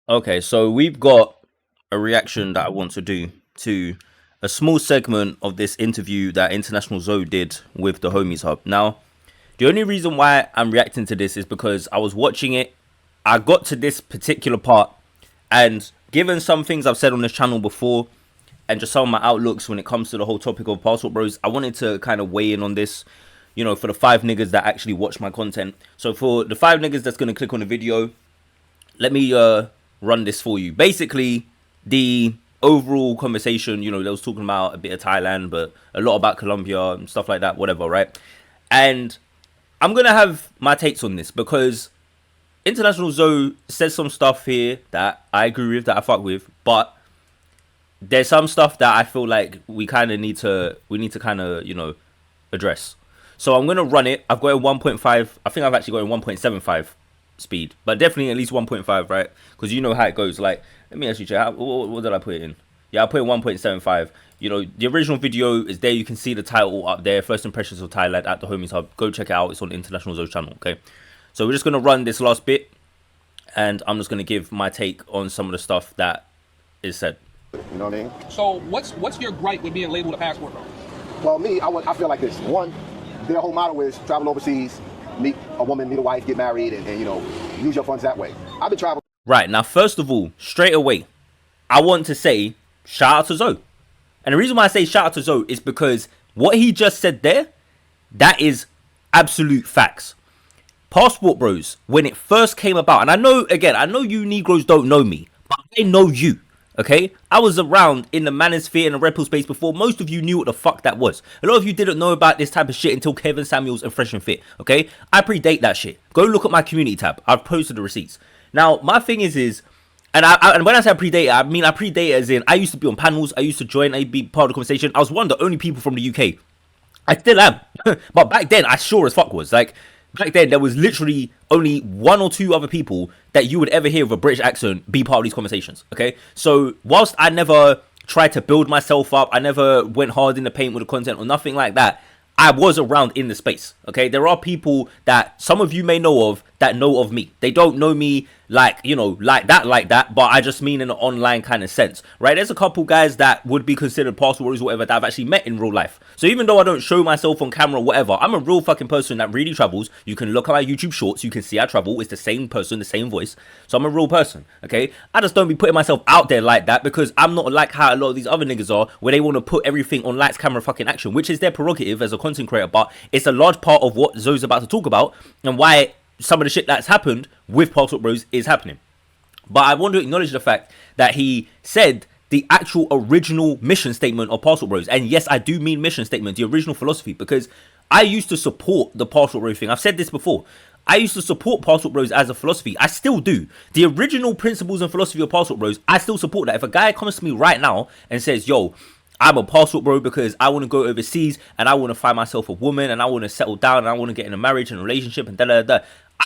Okay, so we've got a reaction that I want to do to a small segment of this interview that International Zoe did with the Homies Hub. Now, the only reason why I'm reacting to this is because I was watching it. I got to this particular part, and given some things I've said on this channel before, and just some of my outlooks when it comes to the whole topic of passport bros, I wanted to kind of weigh in on this, for the five niggas that actually watch my content. So for the five niggas that's going to click on the video, let me run this for you. Basically, the overall conversation, they was talking about a bit of Thailand, but a lot about Colombia and stuff like that, whatever, right? And I'm going to have my takes on this because International Zoe says some stuff here that I agree with, that I fuck with, but there's some stuff that I feel like we need to kind of, address. So I'm going to run it. I've got a 1.5. I think I've actually got a 1.75 speed, but definitely at least 1.5, right? Because you know how it goes. Like, let me actually check. What did I put it in? Yeah, I put in 1.75. The original video is there. You can see the title up there. First impressions of Thailand at the Homies Hub. Go check it out. It's on International Zoe channel. Okay. So we're just gonna run this last bit, and I'm just gonna give my take on some of the stuff that is said. You know what I mean? So what's your gripe with being labeled a passport bro? Well, I feel like this. One, their whole motto is travel overseas, meet a woman, meet a wife, get married, and use your funds that way. I've been traveling. Right, now, first of all, straight away, I want to say shout out to Zoe. And the reason why I say shout out to Zoe is because what he just said there, that is absolute facts. Passport Bros, when it first came about, and I know you Negroes don't know me, but I know you. Okay, I was around in the manosphere and the Red Pill space before most of you knew what the fuck that was. A lot of you didn't know about this type of shit until Kevin Samuels and Fresh and Fit. Okay, I predate that shit. Go look at my community tab. I've posted the receipts. Now, my thing is, and when I say I predate, I mean I predate as in I used to be on panels. I used to join. I'd be part of the conversation. I was one of the only people from the UK. I still am, but back then I sure as fuck was like. Back then, there was literally only one or two other people that you would ever hear with a British accent be part of these conversations, okay? So, whilst I never tried to build myself up, I never went hard in the paint with the content or nothing like that, I was around in the space, okay? There are people that some of you may know of that know of me. They don't know me like that, but I just mean in an online kind of sense, right? There's a couple guys that would be considered passport warriors or whatever that I've actually met in real life. So even though I don't show myself on camera or whatever, I'm a real fucking person that really travels. You can look at my YouTube shorts, you can see I travel. It's the same person, the same voice. So I'm a real person, okay? I just don't be putting myself out there like that because I'm not like how a lot of these other niggas are, where they want to put everything on lights, camera, fucking action, which is their prerogative as a content creator, but it's a large part of what Zoe's about to talk about and why some of the shit that's happened with Passport Bros is happening. But I want to acknowledge the fact that he said the actual original mission statement of Passport Bros. And yes, I do mean mission statement, the original philosophy, because I used to support the Passport Bros thing. I've said this before. I used to support Passport Bros as a philosophy. I still do. The original principles and philosophy of Passport Bros, I still support that. If a guy comes to me right now and says, yo, I'm a passport bro because I want to go overseas and I want to find myself a woman and I want to settle down and I want to get in a marriage and a relationship and da.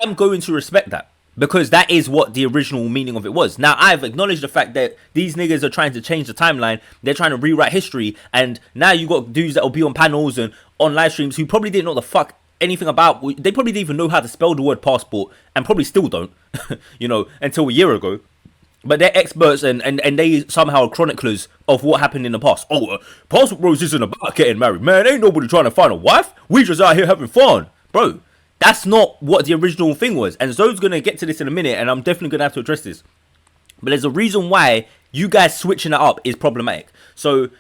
I'm going to respect that because that is what the original meaning of it was. Now, I've acknowledged the fact that these niggas are trying to change the timeline. They're trying to rewrite history. And now you got dudes that will be on panels and on live streams who probably didn't know the fuck anything about. They probably didn't even know how to spell the word passport and probably still don't, until a year ago. But they're experts and they somehow are chroniclers of what happened in the past. Passport Bros isn't about getting married, man. Ain't nobody trying to find a wife. We just out here having fun. Bro, that's not what the original thing was. And Zoe's going to get to this in a minute, and I'm definitely going to have to address this. But there's a reason why you guys switching it up is problematic. So,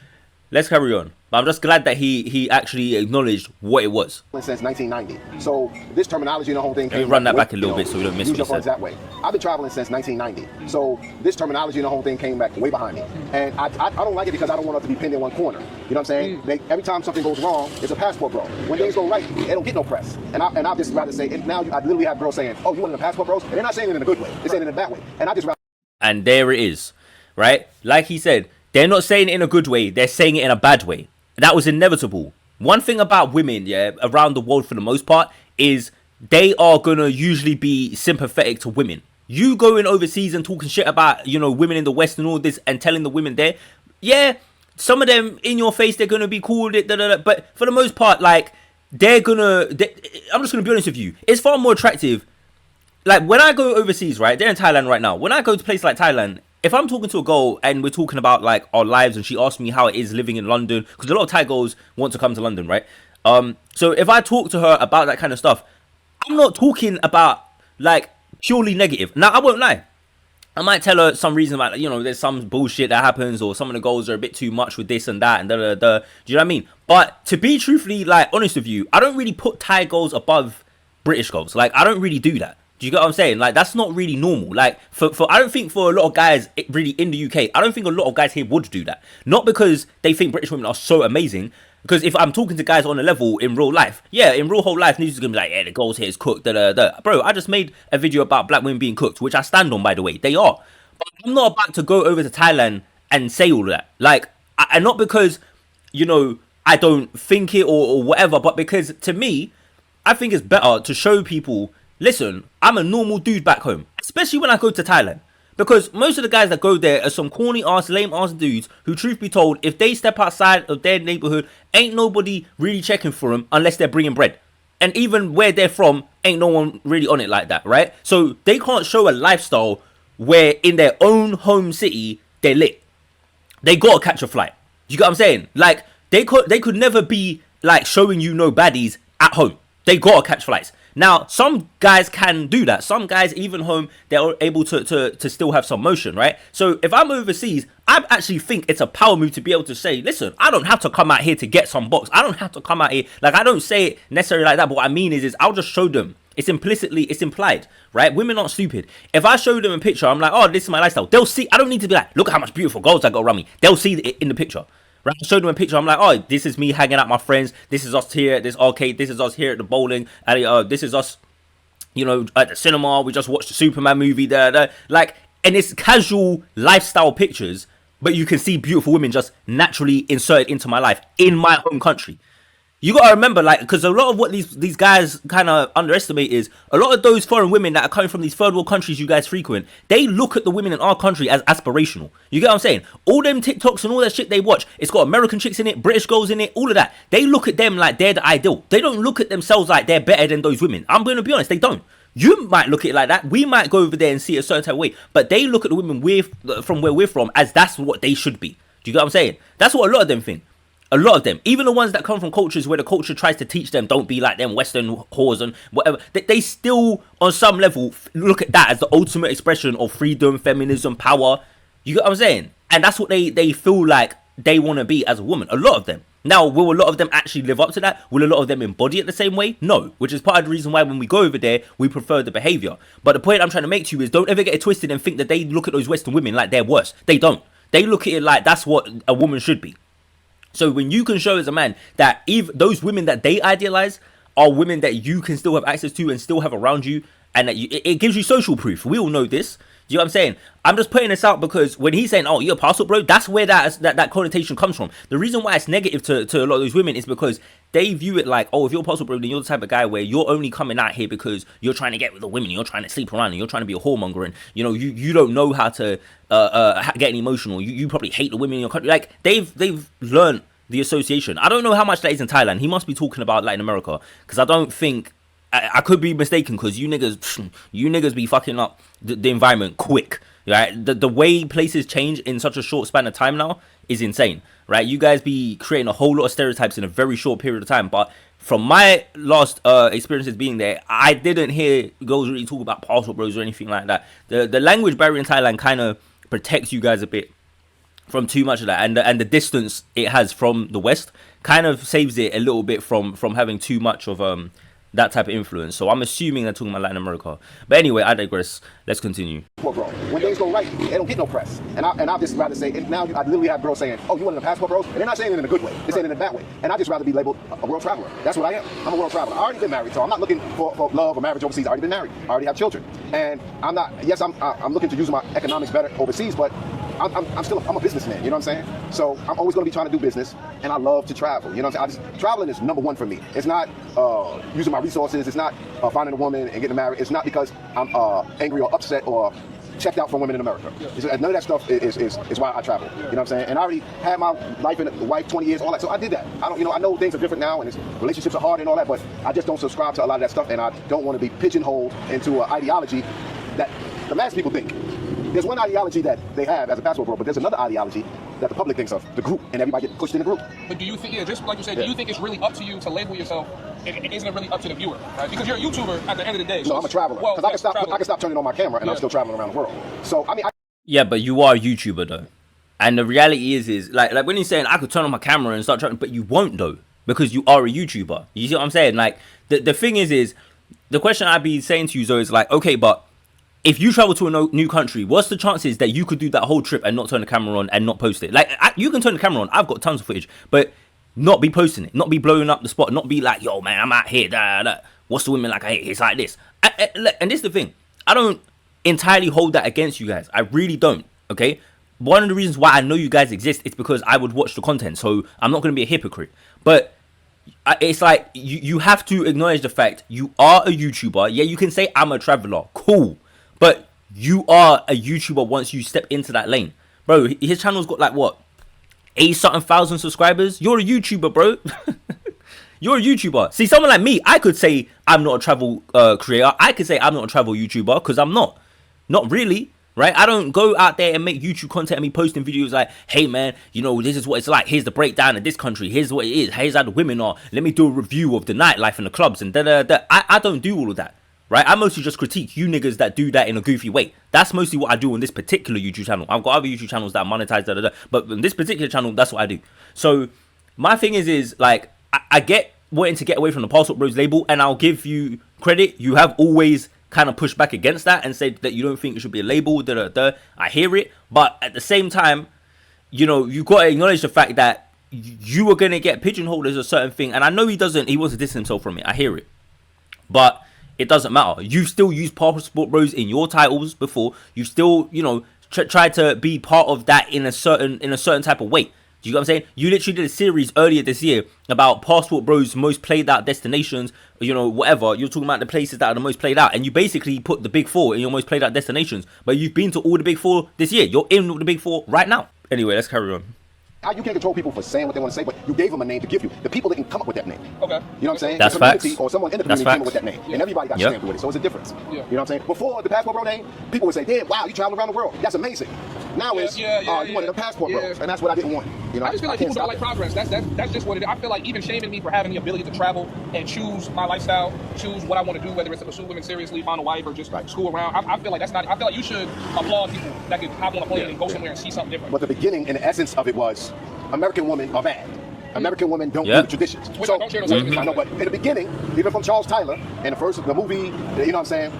let's carry on. But I'm just glad that he actually acknowledged what it was. Since 1990. So this terminology and the whole thing. Let me run that back a little bit so we don't miss what he said. That way. I've been traveling since 1990. So this terminology and the whole thing came back way behind me. And I don't like it because I don't want us to be pinned in one corner. You know what I'm saying? Every time something goes wrong, it's a passport bro. When things go right, they don't get no press. And I'll just rather say, now I literally have girls saying, oh, you want in a passport bros? And they're not saying it in a good way. They're saying it in a bad way. And I just rather. And there it is, right? Like he said, they're not saying it in a good way. They're saying it in a bad way. That was inevitable. One thing about women, around the world for the most part, is they are gonna usually be sympathetic to women. You going overseas and talking shit about, women in the West and all this and telling the women there, some of them in your face, they're gonna be cool, but for the most part, like, I'm just gonna be honest with you, it's far more attractive. like when I go overseas, right? They're in Thailand right now. When I go to places like Thailand, if I'm talking to a girl and we're talking about like our lives, and she asks me how it is living in London, because a lot of Thai girls want to come to London, right? So if I talk to her about that kind of stuff, I'm not talking about like purely negative. Now I won't lie. I might tell her some reason about, you know, there's some bullshit that happens, or some of the goals are a bit too much with this and that and da da da. Do you know what I mean? But to be truthfully like honest with you, I don't really put Thai goals above British goals. Like I don't really do that. Do you get what I'm saying? Like that's not really normal. Like for I don't think for a lot of guys really in the UK, I don't think a lot of guys here would do that. Not because they think British women are so amazing. Because if I'm talking to guys on a level in real life, yeah, in real whole life, news is gonna be like, yeah, the girls here is cooked, da da da. Bro, I just made a video about black women being cooked, which I stand on, by the way. They are. But I'm not about to go over to Thailand and say all of that. Like, and not because, you know, I don't think it or whatever, but because to me, I think it's better to show people, listen, I'm a normal dude back home, especially when I go to Thailand. Because most of the guys that go there are some corny ass, lame ass dudes who, truth be told, if they step outside of their neighborhood, ain't nobody really checking for them unless they're bringing bread. And even where they're from, ain't no one really on it like that, right? So they can't show a lifestyle where in their own home city, they're lit. They gotta catch a flight. You get what I'm saying? Like, they could never be, like, showing you no baddies at home. They gotta catch flights. Now, some guys can do that. Some guys, even home, they're able to still have some motion, right? So if I'm overseas, I actually think it's a power move to be able to say, listen, I don't have to come out here to get some box. I don't have to come out here. Like, I don't say it necessarily like that, but what I mean is I'll just show them. It's implied, right? Women aren't stupid. If I show them a picture, I'm like, oh, this is my lifestyle. They'll see. I don't need to be like, look at how much beautiful girls I got around me. They'll see it in the picture. Right? I showed them a picture. I'm like, oh, this is me hanging out with my friends. This is us here at this arcade. This is us here at the bowling. And this is us, you know, at the cinema. We just watched the Superman movie. Like, and it's casual lifestyle pictures, but you can see beautiful women just naturally inserted into my life in my home country. You gotta remember, like, because a lot of what these guys kind of underestimate is a lot of those foreign women that are coming from these third world countries you guys frequent, they look at the women in our country as aspirational. You get what I'm saying? All them TikToks and all that shit they watch, it's got American chicks in it, British girls in it, all of that. They look at them like they're the ideal. They don't look at themselves like they're better than those women. I'm gonna be honest, they don't. You might look at it like that. We might go over there and see it a certain type of way, but they look at the women from where we're from as that's what they should be. Do you get what I'm saying? That's what a lot of them think. A lot of them, even the ones that come from cultures where the culture tries to teach them don't be like them Western whores and whatever, they still on some level look at that as the ultimate expression of freedom, feminism, power. You get what I'm saying? And that's what they feel like they want to be as a woman. A lot of them. Now, will a lot of them actually live up to that? Will a lot of them embody it the same way? No, which is part of the reason why when we go over there, we prefer the behavior. But the point I'm trying to make to you is don't ever get it twisted and think that they look at those Western women like they're worse. They don't. They look at it like that's what a woman should be. So when you can show as a man that even those women that they idealize are women that you can still have access to and still have around you, and that it gives you social proof. We all know this. Do you know what I'm saying? I'm just putting this out because when he's saying, oh, you're a passport bro, that's where that connotation comes from. The reason why it's negative to a lot of those women is because they view it like, oh, if you're a passport bro, then you're the type of guy where you're only coming out here because you're trying to get with the women, you're trying to sleep around, and you're trying to be a whoremonger, and you know you don't know how to get any emotional. You probably hate the women in your country. Like they've learned the association. I don't know how much that is in Thailand. He must be talking about Latin America, because I don't think I could be mistaken, because you niggas be fucking up the environment quick, right? The way places change in such a short span of time now is insane, right? You guys be creating a whole lot of stereotypes in a very short period of time. But from my last experiences being there, I didn't hear girls really talk about passport bros or anything like that. The language barrier in Thailand kind of protects you guys a bit from too much of that, and the distance it has from the West kind of saves it a little bit from having too much of that type of influence. So I'm assuming they're talking about Latin America. But anyway, I digress. Let's continue. Bro, when things go right, they don't get no press. And I'd just rather say, and now I literally have girls saying, oh, you want a passport, bros? And they're not saying it in a good way. They're saying it in a bad way. And I'd just rather be labeled a world traveler. That's what I am. I'm a world traveler. I already been married, so I'm not looking for love or marriage overseas. I already been married. I already have children. And I'm not, yes, I'm looking to use my economics better overseas, but I'm a businessman, you know what I'm saying? So I'm always going to be trying to do business, and I love to travel, you know what I'm saying? Traveling is number one for me. It's not using my resources. It's not finding a woman and getting married. It's not because I'm angry or upset or checked out from women in America. None of that stuff is why I travel. You know what I'm saying? And I already had my life and wife 20 years, all that. So I did that. I don't, I know things are different now, and relationships are hard and all that, but I just don't subscribe to a lot of that stuff, and I don't want to be pigeonholed into an ideology that the mass people think. There's one ideology that they have as a passport bro, but there's another ideology that the public thinks of, the group, and everybody gets pushed in the group. But do you think, just like you said, do you think it's really up to you to label yourself? Isn't it really up to the viewer, right? Because you're a YouTuber at the end of the day. No, I'm a traveler. Because I can stop turning on my camera, and I'm still traveling around the world. So, I mean... Yeah, but you are a YouTuber, though. And the reality is like when you're saying I could turn on my camera and start traveling, but you won't, though, because you are a YouTuber. You see what I'm saying? Like, the thing is the question I'd be saying to you, though, is like, okay, but if you travel to a new country, what's the chances that you could do that whole trip and not turn the camera on and not post it? Like, you can turn the camera on. I've got tons of footage, but not be posting it, not be blowing up the spot, not be like, yo, man, I'm out here. What's the women like? Hey, it's like this. And this is the thing. I don't entirely hold that against you guys. I really don't. Okay. One of the reasons why I know you guys exist is because I would watch the content. So I'm not going to be a hypocrite. But it's like you have to acknowledge the fact you are a YouTuber. Yeah, you can say I'm a traveler. Cool. But you are a YouTuber once you step into that lane. Bro, his channel's got like what? 80-something thousand subscribers? You're a YouTuber, bro. You're a YouTuber. See, someone like me, I could say I'm not a travel creator. I could say I'm not a travel YouTuber because I'm not. Not really, right? I don't go out there and make YouTube content and me posting videos like, hey, man, this is what it's like. Here's the breakdown of this country. Here's what it is. Here's how the women are. Let me do a review of the nightlife and the clubs and da-da-da. I don't do all of that. Right, I mostly just critique you niggas that do that in a goofy way. That's mostly what I do on this particular YouTube channel. I've got other YouTube channels that monetize, but on this particular channel, that's what I do. So my thing is like, I get wanting to get away from the Passport Bros label, and I'll give you credit. You have always kind of pushed back against that and said that you don't think it should be a label. I hear it, but at the same time, you got to acknowledge the fact that you are gonna get pigeonholed as a certain thing. And I know he wants to distance himself from it. I hear it, but it doesn't matter. You've still used Passport Bros in your titles before. You still, tried to be part of that in a certain type of way. Do you know what I'm saying? You literally did a series earlier this year about Passport Bros' most played out destinations, whatever. You're talking about the places that are the most played out, and you basically put the big four in your most played out destinations. But you've been to all the big four this year. You're in the big four right now. Anyway, let's carry on. You can't control people for saying what they want to say, but you gave them a name to give you. The people didn't come up with that name. Okay. You know what I'm saying? That's the community facts. Or someone in the community came up with that name. Yeah. And everybody got stamped with it. So it's a difference. Yeah. You know what I'm saying? Before the Passport Bro name, people would say, damn, wow, you travel around the world. That's amazing. Now you wanted a Passport Bros. And that's what I didn't want. I just feel like people don't like progress. That's just what it is. I feel like even shaming me for having the ability to travel and choose my lifestyle, choose what I want to do, whether it's to pursue women seriously, find a wife, or just school around. I feel like that's not. I feel like you should applaud people that could hop on a plane and go somewhere and see something different. But the beginning and the essence of it was American women are bad. American women don't do the traditions. Which I don't share those I know, but in the beginning, even from Charles Tyler, and the movie, you know what I'm saying?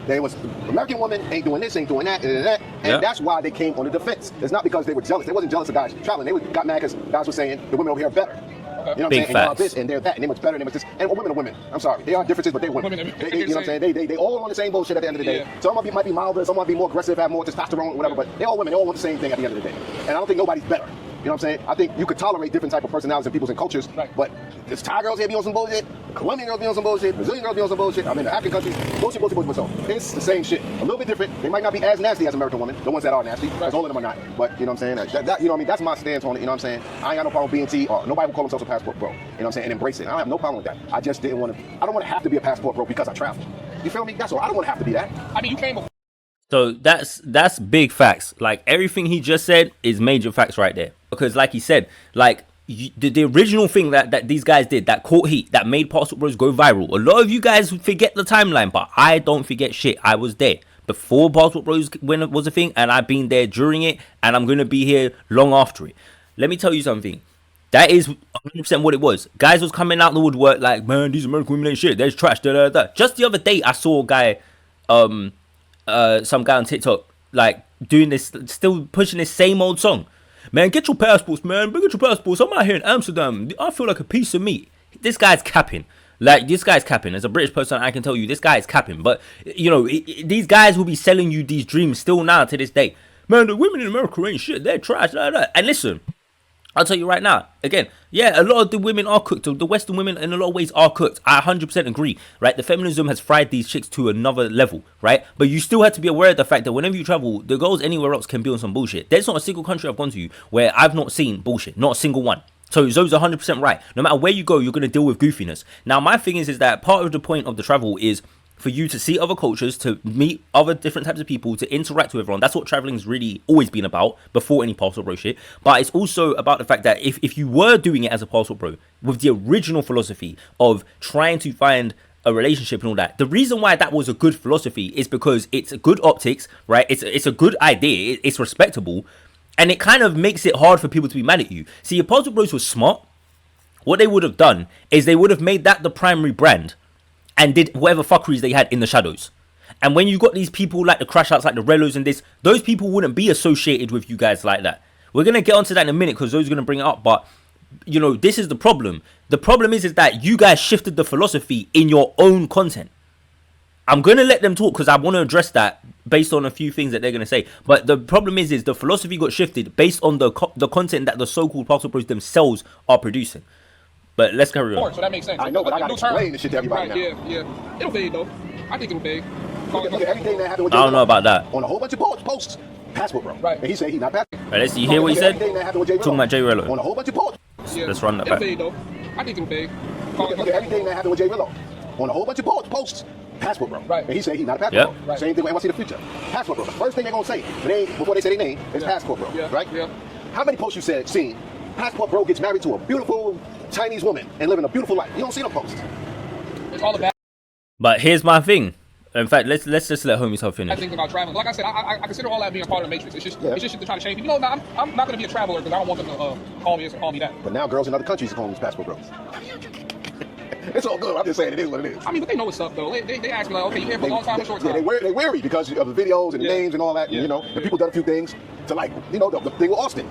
There was American women ain't doing this, ain't doing that, and that's why they came on the defense. It's not because they were jealous. They wasn't jealous of guys traveling. They got mad because guys were saying the women over here are better. You know what I'm saying? And they're this and they're that, and they're much better, and they're much this. And women are women. I'm sorry, they are differences, but they're women. You know what I'm saying? They all on the same bullshit at the end of the day. Some might be milder, some might be more aggressive, have more testosterone, whatever. But they're all women. They all want the same thing at the end of the day. And I don't think nobody's better. You know what I'm saying? I think you could tolerate different type of personalities and peoples and cultures, but there's Thai girls here be on some bullshit, Colombian girls be on some bullshit, Brazilian girls be on some bullshit. I'm in the African countries, bullshit. So it's the same shit. A little bit different. They might not be as nasty as American women, the ones that are nasty, because all of them are not. But you know what I'm saying? You know what I mean? That's my stance on it. You know what I'm saying? I ain't got no problem with being T, or nobody will call themselves a passport bro. You know what I'm saying? And embrace it. I don't have no problem with that. I just didn't want to. I don't want to have to be a passport bro because I travel. You feel me? That's all. I don't want to have to be that. I mean, you came before. So that's big facts. Like, everything he just said is major facts right there. Because like he said, like the original thing that these guys did, that caught heat, that made Passport Bros go viral. A lot of you guys forget the timeline, but I don't forget shit. I was there before Passport Bros when it was a thing, and I've been there during it, and I'm gonna be here long after it. Let me tell you something. That is 100% what it was. Guys was coming out the woodwork like, man, these American women ain't shit. They're trash. Just the other day, I saw a guy, some guy on TikTok, like doing this, still pushing this same old song. Man, get your passports, man. Get your passports. I'm out here in Amsterdam. I feel like a piece of meat. This guy's capping. This guy's capping. As a British person, I can tell you, this guy is capping. But, these guys will be selling you these dreams still now to this day. Man, the women in America ain't shit. They're trash. And listen, I'll tell you right now, again, yeah, a lot of the women are cooked. The Western women in a lot of ways are cooked. I 100% agree, right? The feminism has fried these chicks to another level, right? But you still have to be aware of the fact that whenever you travel, the girls anywhere else can be on some bullshit. There's not a single country I've gone to where I've not seen bullshit. Not a single one. So Zoe's 100% right. No matter where you go, you're going to deal with goofiness. Now, my thing is that part of the point of the travel is for you to see other cultures, to meet other different types of people, to interact with everyone. That's what traveling's really always been about before any passport bro shit. But it's also about the fact that if you were doing it as a passport bro with the original philosophy of trying to find a relationship and all that, the reason why that was a good philosophy is because it's a good optics, right? It's a good idea. It's respectable. And it kind of makes it hard for people to be mad at you. See, if passport bros were smart, what they would have done is they would have made that the primary brand and did whatever fuckeries they had in the shadows. And when you got these people like the crash outs, like the Relos and this, those people wouldn't be associated with you guys like that. We're going to get onto that in a minute because Zoe's going to bring it up. But, you know, this is the problem. The problem is that you guys shifted the philosophy in your own content. I'm going to let them talk because I want to address that based on a few things that they're going to say. But the problem is the philosophy got shifted based on the content that the so-called passport bros themselves are producing. But let's carry on. So that makes sense. I know, but I gotta explain this shit to everybody right, now. Yeah. It'll fade though. I think it'll fade. Look at everything that happened with I don't know about that. on a whole bunch of posts. Passport bro. Right. And he said he's not passport. Right, let's see. You hear what he said? Everything that happened with J. Talking about J. Rello. On a whole bunch of posts. Yeah. Let's run that It'll back. fade though. I think it'll fade. Look at everything that happened with J. Rillo. On a whole bunch of posts. Passport bro. Right. And he said he's not a passport Yep. bro. Right. Same thing with NYC the future. Passport bro. The first thing they're gonna say before they say their name is passport bro. Yeah. Right? Yeah. How many posts you seen? Passport bro gets married to a beautiful Chinese woman and living a beautiful life. You don't see no posts. It's all about. But here's my thing. In fact, let's just let homies help I finish. think about traveling. Like I said, I consider all that being a part of the matrix. It's just shit to try to change people. You know, I'm not going to be a traveler because I don't want them to call me this or call me that. But now girls in other countries are calling these passport bros. It's all good. I'm just saying it is what it is. I mean, but they know what's up though. They ask me like, okay, you here for a long time or short time? Yeah, they weary because of the videos and the names and all that. Yeah. You know, the people done a few things to like, you know, the thing with Austin.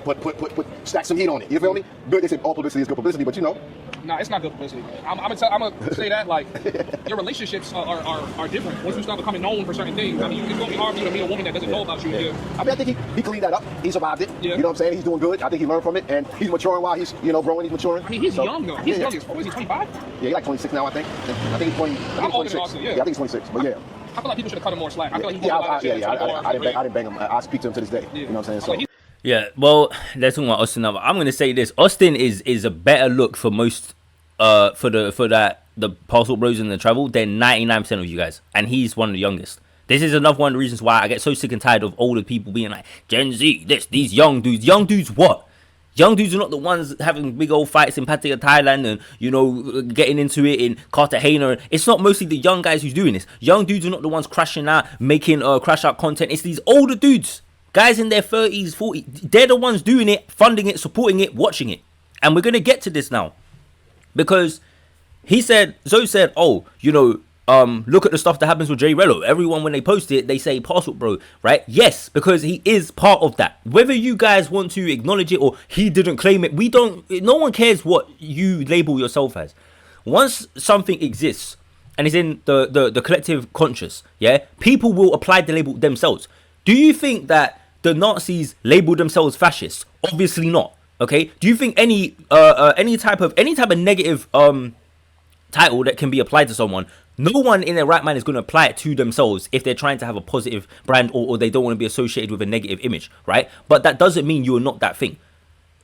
Put stack some heat on it. You feel me? Good. They say all publicity is good publicity, but you know. Nah, it's not good publicity. I'm gonna say that like your relationships are different once you start becoming known for certain things. I mean, it's gonna be hard for you to meet a woman that doesn't know about you. Yeah. I mean, I think he cleaned that up. He survived it. Yeah. You know what I'm saying? He's doing good. I think he learned from it, and he's maturing while he's growing. He's maturing. I mean, he's young though. He's young. What is he, 25? Yeah, he's like 26 now. I think he's 20. I'm older than Austin, yeah. I think he's 26. But yeah. I feel like people should have cut him more slack. I feel like he I didn't bang him. I speak to him to this day. Yeah. You know what I'm saying? So. Yeah, well, let's talk about Austin now. I'm gonna say this: Austin is a better look for most, for the passport bros in the travel than 99% of you guys, and he's one of the youngest. This is another one of the reasons why I get so sick and tired of older people being like Gen Z. These young dudes. Young dudes what? Young dudes are not the ones having big old fights in Pattaya, Thailand, and you know getting into it in Cartagena. It's not mostly the young guys who's doing this. Young dudes are not the ones crashing out, making crash out content. It's these older dudes. Guys in their 30s, 40s, they're the ones doing it, funding it, supporting it, watching it. And we're going to get to this now. Because Zoe said, oh, you know, look at the stuff that happens with J. Rello. Everyone, when they post it, they say passport bro, right? Yes, because he is part of that. Whether you guys want to acknowledge it or he didn't claim it, no one cares what you label yourself as. Once something exists and is in the collective conscious, yeah, people will apply the label themselves. Do you think that the Nazis labeled themselves fascists? Obviously not. Okay. Do you think any type of negative title that can be applied to someone, no one in their right mind is going to apply it to themselves if they're trying to have a positive brand or they don't want to be associated with a negative image, right? But that doesn't mean you're not that thing.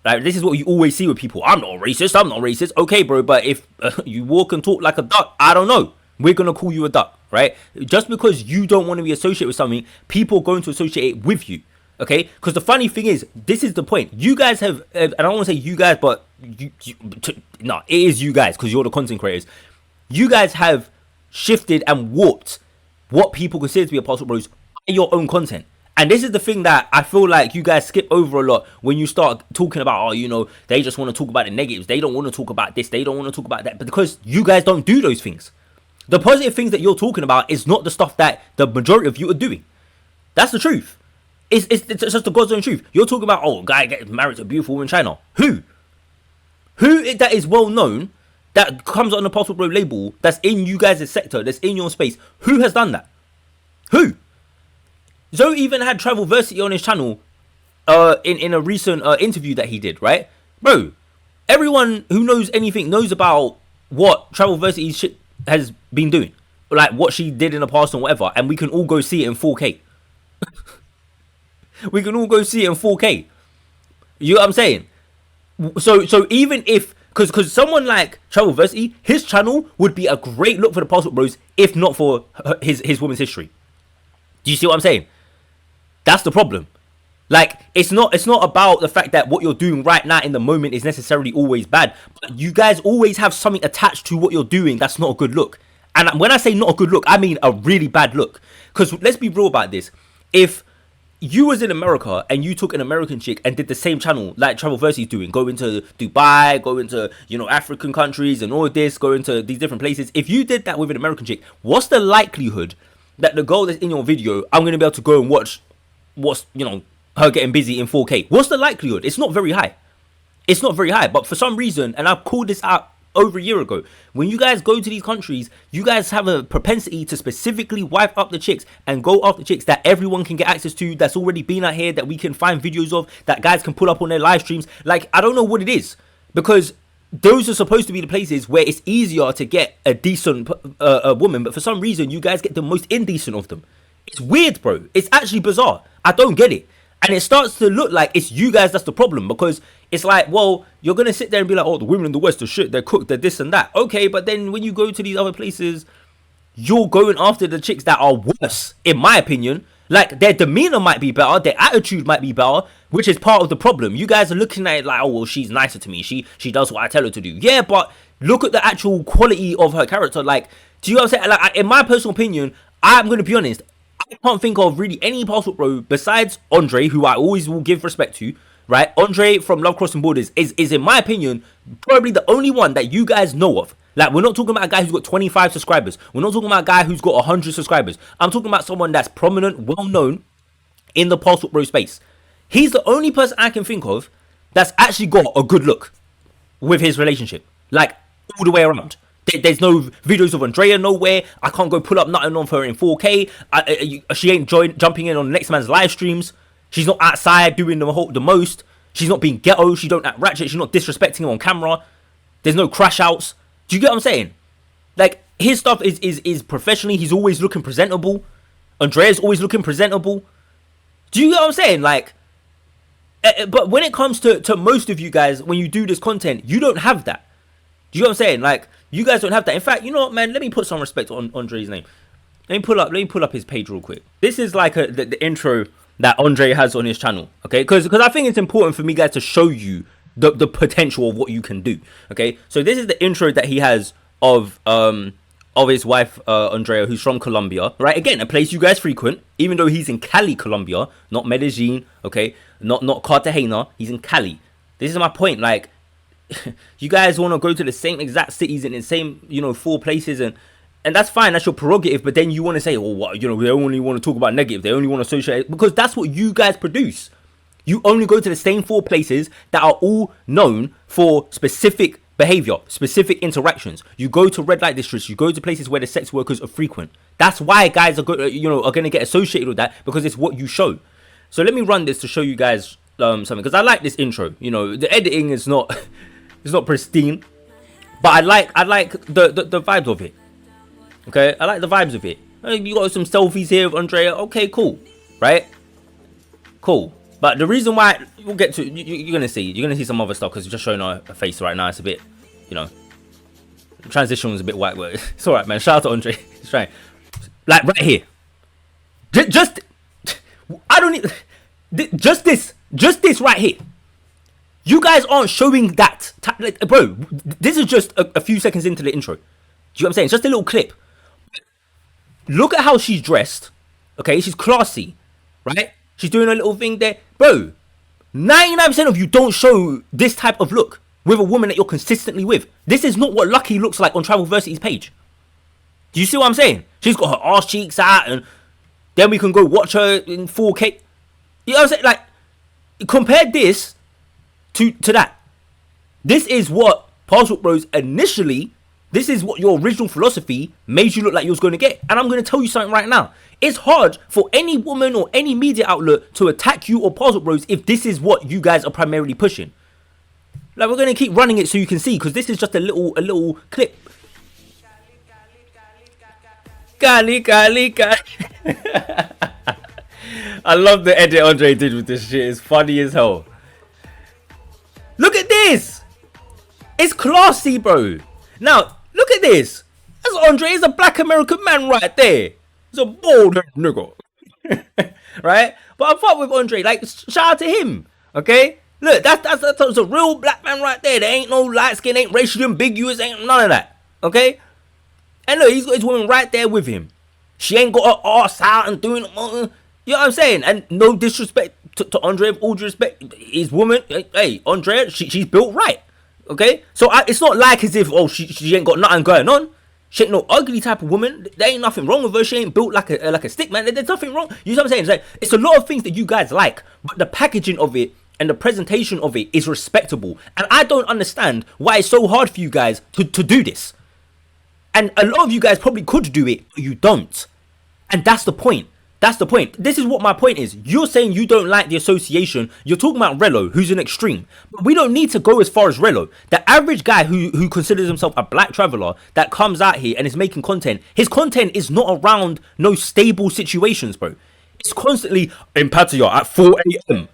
Like, this is what you always see with people. I'm not racist. Okay, bro. But if you walk and talk like a duck, I don't know. We're going to call you a duck, right? Just because you don't want to be associated with something, people are going to associate it with you, okay? Because the funny thing is, this is the point. You guys have, and I don't want to say you guys, but no, it is you guys because you're the content creators. You guys have shifted and warped what people consider to be apostle bros by your own content. And this is the thing that I feel like you guys skip over a lot when you start talking about, oh, you know, they just want to talk about the negatives. They don't want to talk about this. They don't want to talk about that. But because you guys don't do those things. The positive things that you're talking about is not the stuff that the majority of you are doing. That's the truth. It's just the God's own truth. You're talking about, oh, a guy gets married to a beautiful woman in China. Who that is well known, that comes on the Apostle Bro label, that's in you guys' sector, that's in your space. Who has done that? Who? Zoe even had Travelversity on his channel in a recent interview that he did, right, bro? Everyone who knows anything knows about what Travelversity's shit has been doing, like what she did in the past and whatever, and we can all go see it in 4K. We can all go see it in 4K. You know what I'm saying? So even if, because someone like Travelversity, his channel would be a great look for the Passport Bros if not for his women's history. Do you see what I'm saying? That's the problem. Like, it's not about the fact that what you're doing right now in the moment is necessarily always bad. But you guys always have something attached to what you're doing that's not a good look. And when I say not a good look, I mean a really bad look. Because let's be real about this. If you was in America and you took an American chick and did the same channel like Travelversity is doing, go into Dubai, go into, you know, African countries and all of this, go into these different places. If you did that with an American chick, what's the likelihood that the girl that's in your video, I'm going to be able to go and watch what's, you know, her getting busy in 4K? What's the likelihood? It's not very high. It's not very high. But for some reason, and I've called this out over a year ago, when you guys go to these countries, you guys have a propensity to specifically wipe up the chicks and go after chicks that everyone can get access to, that's already been out here, that we can find videos of, that guys can pull up on their live streams. Like, I don't know what it is, because those are supposed to be the places where it's easier to get a decent woman, but for some reason you guys get the most indecent of them. It's weird, bro. It's actually bizarre. I don't get it. And it starts to look like it's you guys that's the problem, because it's like, well, you're going to sit there and be like, oh, the women in the West are shit, they're cooked, they're this and that. Okay, but then when you go to these other places, you're going after the chicks that are worse, in my opinion. Like, their demeanor might be better, their attitude might be better, which is part of the problem. You guys are looking at it like, oh, well, she's nicer to me, she does what I tell her to do. Yeah, but look at the actual quality of her character. Like, do you know what I'm saying? Like, in my personal opinion, I'm going to be honest, I can't think of really any Passport Bro besides Andre, who I always will give respect to, right? Andre from Love Crossing Borders is in my opinion, probably the only one that you guys know of. Like, we're not talking about a guy who's got 25 subscribers. We're not talking about a guy who's got 100 subscribers. I'm talking about someone that's prominent, well-known in the Passport Bro space. He's the only person I can think of that's actually got a good look with his relationship. Like, all the way around. There's no videos of Andrea nowhere. I can't go pull up nothing of her in 4K. She ain't jumping in on the next man's live streams. She's not outside doing the most. She's not being ghetto. She don't act ratchet. She's not disrespecting him on camera. There's no crash outs. Do you get what I'm saying? Like, his stuff is professionally. He's always looking presentable. Andrea's always looking presentable. Do you get what I'm saying? Like, but when it comes to most of you guys, when you do this content, you don't have that. Do you know what I'm saying? Like, you guys don't have that. In fact, you know what, man? Let me put some respect on Andre's name. Let me pull up his page real quick. This is like the intro that Andre has on his channel. Okay, because I think it's important for me guys to show you the potential of what you can do. Okay, so this is the intro that he has of his wife Andrea, who's from Colombia. Right, again, a place you guys frequent, even though he's in Cali, Colombia, not Medellin. Okay, not Cartagena. He's in Cali. This is my point. Like, you guys want to go to the same exact cities and the same, you know, 4 places, and that's fine, that's your prerogative, but then you want to say, oh, what, you know, they only want to talk about negative, they only want to associate, because that's what you guys produce. You only go to the same 4 places that are all known for specific behavior, specific interactions. You go to red light districts, you go to places where the sex workers are frequent. That's why guys are going to get associated with that, because it's what you show. So let me run this to show you guys something, because I like this intro. You know, the editing is not it's not pristine, but I like the vibes of it. Okay, I like the vibes of it. You got some selfies here of Andrea. Okay, cool, right? Cool. But the reason why we'll get to, you're gonna see some other stuff, because we're just showing her face right now. It's a bit, you know, the transition was a bit white, but it's all right, man. Shout out to Andre. He's trying, like, right here. Just I don't need just this right here. You guys aren't showing that, like, bro. This is just a few seconds into the intro. Do you know what I'm saying? It's just a little clip. Look at how she's dressed. Okay, she's classy, right? She's doing a little thing there, bro. 99% of you don't show this type of look with a woman that you're consistently with. This is not what Lucky looks like on Travelversity's page. Do you see what I'm saying? She's got her arse cheeks out, and then we can go watch her in 4K. You know what I'm saying? Like, compare this to that. This is what Passport Bros initially, this is what your original philosophy made you look like you was going to get. And I'm going to tell you something right now. It's hard for any woman or any media outlet to attack you or Parcel Bros if this is what you guys are primarily pushing. Like, we're gonna keep running it so you can see, because this is just a little clip. Gali. I love the edit Andre did with this shit. It's funny as hell. Look at this. It's classy, bro. Now, look at this. That's Andre. He's a black American man right there. He's a bald nigga. Right? But I fuck with Andre. Like, shout out to him. Okay? Look, that's a real black man right there. There ain't no light skin, ain't racially ambiguous, ain't none of that. Okay? And look, he's got his woman right there with him. She ain't got her ass out and doing... you know what I'm saying? And no disrespect to Andre, all due respect. His woman... Hey, Andre, she's built right. Okay? So it's not like as if, oh, she ain't got nothing going on. She ain't no ugly type of woman. There ain't nothing wrong with her. She ain't built like a stick, man. There's nothing wrong. You know what I'm saying? It's like, it's a lot of things that you guys like. But the packaging of it and the presentation of it is respectable. And I don't understand why it's so hard for you guys to do this. And a lot of you guys probably could do it, but you don't. And that's the point. That's the point. This is what my point is. You're saying you don't like the association. You're talking about Rello, who's an extreme. But we don't need to go as far as Rello. The average guy who considers himself a black traveler that comes out here and is making content, his content is not around no stable situations, bro. It's constantly in Pattaya at 4 a.m.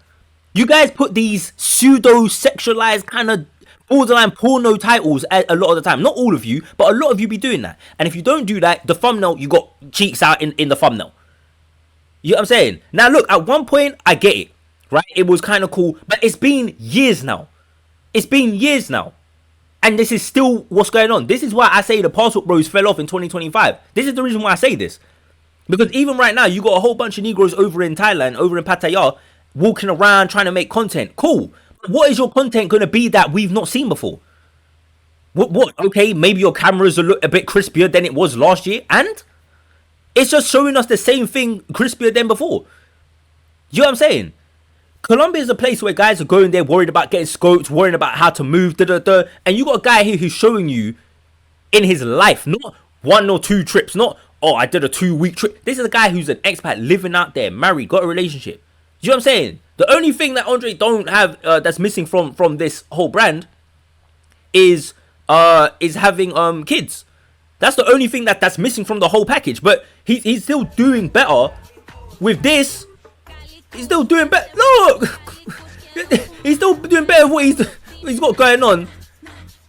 You guys put these pseudo-sexualized kind of borderline porno titles a lot of the time. Not all of you, but a lot of you be doing that. And if you don't do that, the thumbnail, you got cheeks out in the thumbnail. You know what I'm saying? Now look, at one point, I get it, right? It was kind of cool, but it's been years now. It's been years now. And this is still what's going on. This is why I say the Parcel Bros fell off in 2025. This is the reason why I say this. Because even right now, you got a whole bunch of Negroes over in Thailand, over in Pattaya, walking around trying to make content. Cool. What is your content going to be that we've not seen before? What? Okay, maybe your cameras are a bit crispier than it was last year. And it's just showing us the same thing crispier than before. You know what I'm saying? Colombia is a place where guys are going there worried about getting scoped, worrying about how to move, and you got a guy here who's showing you in his life, not 1 or 2 trips, not, oh, I did a 2-week trip. This is a guy who's an expat living out there, married, got a relationship. You know what I'm saying? The only thing that Andre don't have that's missing from this whole brand is having kids. That's the only thing that's missing from the whole package. But he's still doing better with this. He's still doing better. Look, he's still doing better with what he's got going on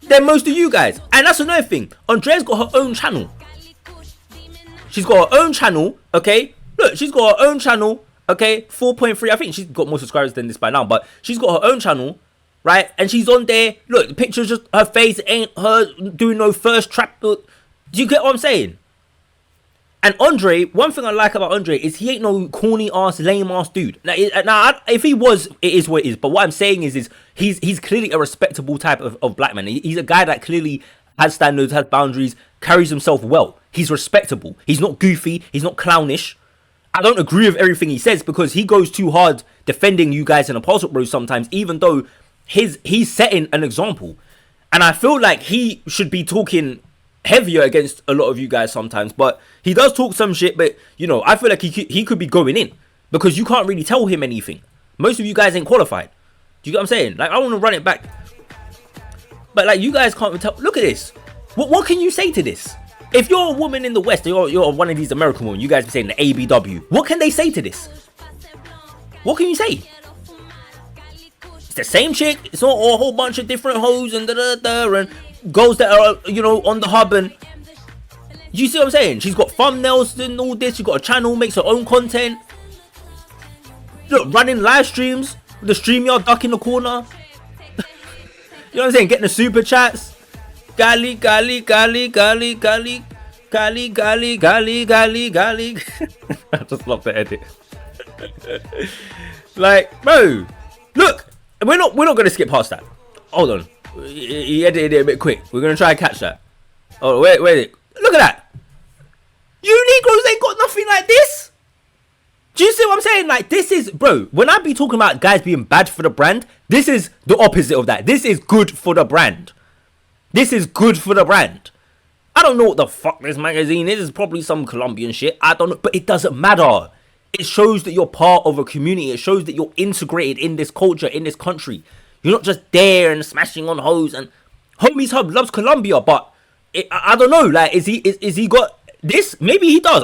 than most of you guys. And that's another thing. Andrea's got her own channel. She's got her own channel. Okay, look, she's got her own channel. Okay, 4.3. I think she's got more subscribers than this by now, but she's got her own channel, right? And she's on there. Look, the picture's just her face. Ain't her doing no first trap. Look, do you get what I'm saying? And Andre, one thing I like about Andre is he ain't no corny ass, lame ass dude. Now, if he was, it is what it is. But what I'm saying is he's clearly a respectable type of black man. He's a guy that clearly has standards, has boundaries, carries himself well. He's respectable. He's not goofy. He's not clownish. I don't agree with everything he says because he goes too hard defending you guys in a Parcel Bros sometimes, even though he's setting an example. And I feel like he should be talking heavier against a lot of you guys sometimes, but he does talk some shit. But you know, I feel like he could be going in because you can't really tell him anything. Most of you guys ain't qualified. Do you get what I'm saying? Like, I want to run it back, but like, you guys can't tell. Look at this. What can you say to this? If you're a woman in the West, you're one of these American women, you guys be saying the ABW. What can they say to this? What can you say? It's the same chick. It's not a whole bunch of different hoes and and girls that are, you know, on the hub. And you see what I'm saying? She's got thumbnails and all this. She's got a channel, makes her own content. Look, running live streams with the StreamYard duck in the corner. You know what I'm saying? Getting the super chats. Gali. I just love the edit. Like, bro, look, we're not gonna skip past that. Hold on, he edited it a bit quick. We're gonna try and catch that. Oh, wait, look at that. You Negroes ain't got nothing like this. Do you see what I'm saying? Like, this is, bro, when I be talking about guys being bad for the brand, this is the opposite of that. This is good for the brand. This is good for the brand. I don't know what the fuck this magazine is. It's probably some Colombian shit. I don't know, but it doesn't matter. It shows that you're part of a community. It shows that you're integrated in this culture, in this country. You're not just there and smashing on hoes. And Homies Hub loves Colombia, but I don't know. Like, is he got this? Maybe he does.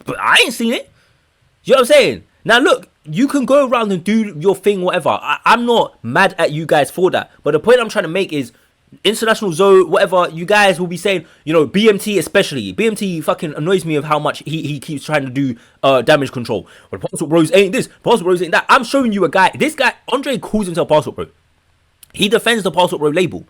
But I ain't seen it. You know what I'm saying? Now look, you can go around and do your thing, whatever. I'm not mad at you guys for that. But the point I'm trying to make is, International Zoe, whatever, you guys will be saying, you know, BMT especially. BMT fucking annoys me of how much he keeps trying to do damage control. But Passport Bros ain't this, Passport Bros ain't that. I'm showing you a guy. This guy, Andre, calls himself Passport Bro. He defends the Passport Bro label.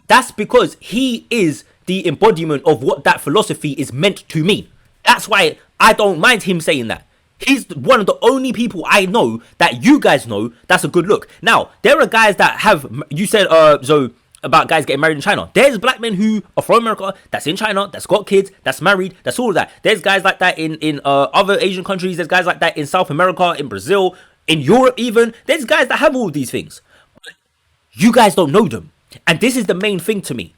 That's because he is the embodiment of what that philosophy is meant to mean. That's why I don't mind him saying that. He's one of the only people I know that you guys know that's a good look. Now, there are guys that have, you said, Zoe, about guys getting married in China. There's black men who are from America, that's in China, that's got kids, that's married, that's all of that. There's guys like that in other Asian countries. There's guys like that in South America, in Brazil, in Europe even. There's guys that have all of these things. But you guys don't know them. And this is the main thing to me.